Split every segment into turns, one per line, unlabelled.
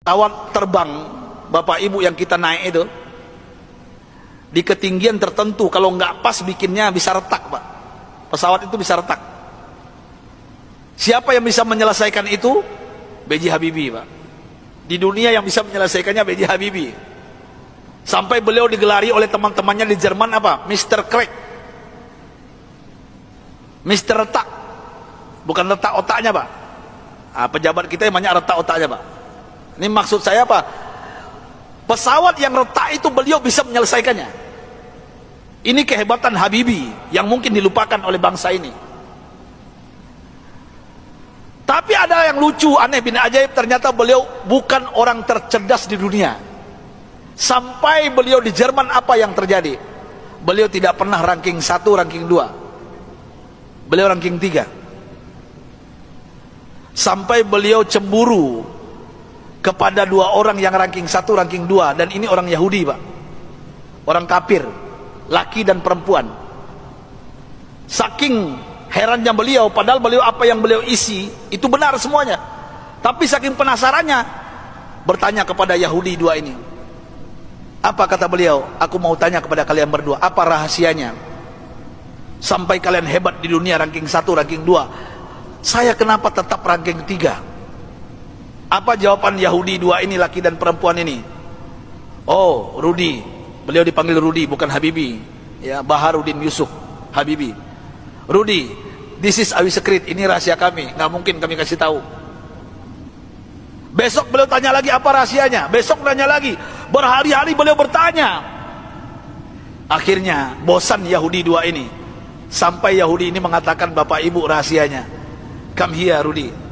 pesawat terbang Bapak Ibu yang kita naik itu di ketinggian tertentu, kalau nggak pas bikinnya bisa retak Pak, pesawat itu bisa retak. Siapa yang bisa menyelesaikan itu? B.J. Habibie Pak. Di dunia yang bisa menyelesaikannya B.J. Habibie. Sampai beliau digelari oleh teman-temannya di Jerman apa? Mr. Crack, Mr. Retak. Bukan retak otaknya Pak. Pejabat kita yang banyak retak otaknya Pak. Ini maksud saya apa? Pesawat yang retak itu beliau bisa menyelesaikannya. Ini kehebatan Habibie yang mungkin dilupakan oleh bangsa ini. Tapi ada yang lucu, aneh bin ajaib, ternyata beliau bukan orang tercerdas di dunia. Sampai beliau di Jerman, apa yang terjadi? Beliau tidak pernah ranking 1, ranking 2. Beliau ranking 3. Sampai beliau cemburu kepada 2 orang yang ranking 1, ranking 2, dan ini orang Yahudi Pak, orang kafir, laki dan perempuan. Saking herannya beliau, padahal beliau apa yang beliau isi itu benar semuanya, tapi saking penasarannya bertanya kepada Yahudi 2 ini. Apa kata beliau? Aku mau tanya kepada kalian berdua, apa rahasianya sampai kalian hebat di dunia, ranking 1, ranking 2, saya kenapa tetap ranking 3? Apa jawaban Yahudi 2 ini, laki dan perempuan ini? Oh, Rudi. Beliau dipanggil Rudi, bukan Habibie. Ya, Baharudin Yusuf Habibie. Rudi, this is our secret. Ini rahasia kami. Nggak mungkin kami kasih tahu. Besok beliau tanya lagi, apa rahasianya? Besok tanya lagi. Berhari-hari beliau bertanya. Akhirnya bosan Yahudi 2 ini. Sampai Yahudi ini mengatakan, Bapak Ibu rahasianya. Come here Rudi.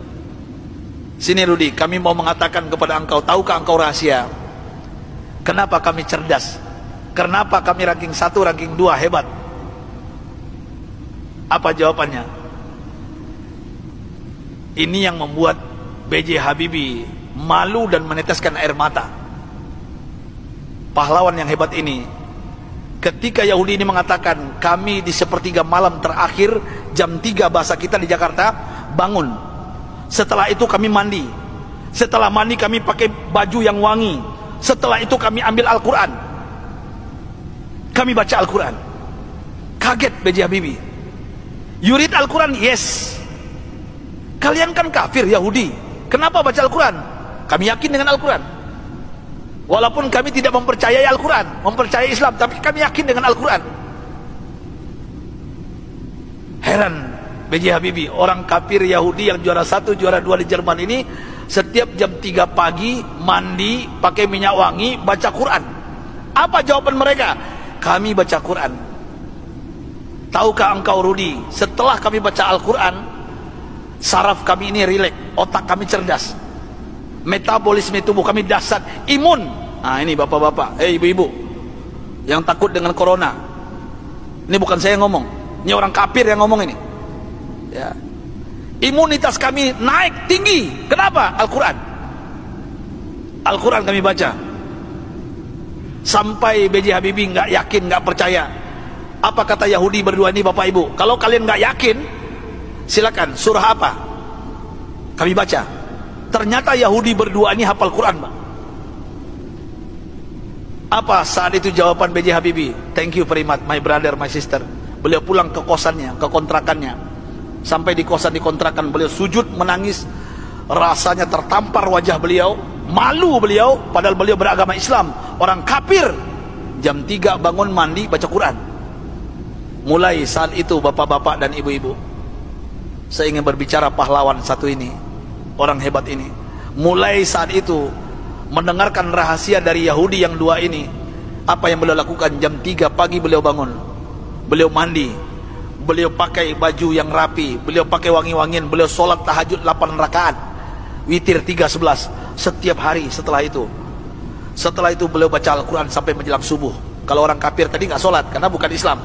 Sini Rudi, kami mau mengatakan kepada engkau, tahukah engkau rahasia kenapa kami cerdas, kenapa kami ranking 1, ranking 2 hebat? Apa jawabannya? Ini yang membuat B.J. Habibie malu dan meneteskan air mata. Pahlawan yang hebat ini, ketika Yahudi ini mengatakan, kami di sepertiga malam terakhir jam 3 bahasa kita di Jakarta bangun. Setelah itu kami mandi. Setelah mandi kami pakai baju yang wangi. Setelah itu kami ambil Al-Quran. Kami baca Al-Quran. Kaget B.J. Habibie. You read Al-Quran? Yes. Kalian kan kafir Yahudi, kenapa baca Al-Quran? Kami yakin dengan Al-Quran. Walaupun kami tidak mempercayai Al-Quran, mempercayai Islam, tapi kami yakin dengan Al-Quran. Heran B.J. Habibie, orang kafir Yahudi yang juara 1, juara 2 di Jerman ini, setiap jam 3 pagi mandi, pakai minyak wangi, baca Quran. Apa jawaban mereka? Kami baca Quran. Tahukah engkau Rudi, setelah kami baca Al-Quran, saraf kami ini rileks, otak kami cerdas, metabolisme tubuh kami dahsyat, imun. Nah ini bapak-bapak, ibu-ibu yang takut dengan corona, ini bukan saya yang ngomong, ini orang kafir yang ngomong ini. Ya. Imunitas kami naik tinggi. Kenapa? Al-Quran. Al-Quran kami baca. Sampai B.J. Habibie nggak yakin, nggak percaya. Apa kata Yahudi berdua ini, Bapak Ibu? Kalau kalian nggak yakin, silakan. Surah apa? Kami baca. Ternyata Yahudi berdua ini hafal Quran, Pak. Apa saat itu jawaban B.J. Habibie? Thank you very much, my brother, my sister. Beliau pulang ke kosannya, ke kontrakannya. Sampai di kosan, di kontrakan, beliau sujud menangis. Rasanya tertampar wajah beliau, malu beliau, padahal beliau beragama Islam, orang kafir. Jam 3 bangun, mandi, baca Quran. Mulai saat itu bapak-bapak dan ibu-ibu, saya ingin berbicara pahlawan satu ini, orang hebat ini. Mulai saat itu mendengarkan rahasia dari Yahudi yang 2 ini. Apa yang beliau lakukan? Jam 3 pagi beliau bangun, beliau mandi, beliau pakai baju yang rapi, beliau pakai wangi-wangian, beliau sholat tahajud 8 rakaat, witir 3:11 setiap hari. Setelah itu beliau baca Al-Quran sampai menjelang subuh. Kalau orang kafir tadi nggak sholat karena bukan Islam,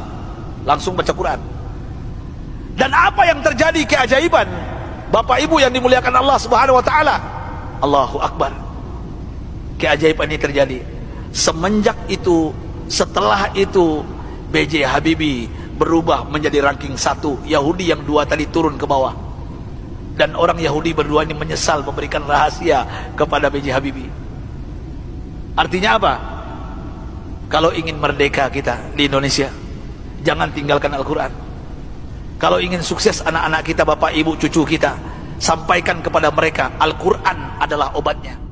langsung baca Quran. Dan apa yang terjadi? Keajaiban, Bapak Ibu yang dimuliakan Allah Subhanahu Wa Taala. Allahu Akbar. Keajaiban ini terjadi. Semenjak itu, setelah itu, B.J. Habibie berubah menjadi ranking 1. Yahudi yang 2 tadi turun ke bawah. Dan orang Yahudi berdua ini menyesal memberikan rahasia kepada B.J. Habibie. Artinya apa? Kalau ingin merdeka kita di Indonesia, jangan tinggalkan Al-Quran. Kalau ingin sukses anak-anak kita, bapak, ibu, cucu kita, sampaikan kepada mereka Al-Quran adalah obatnya.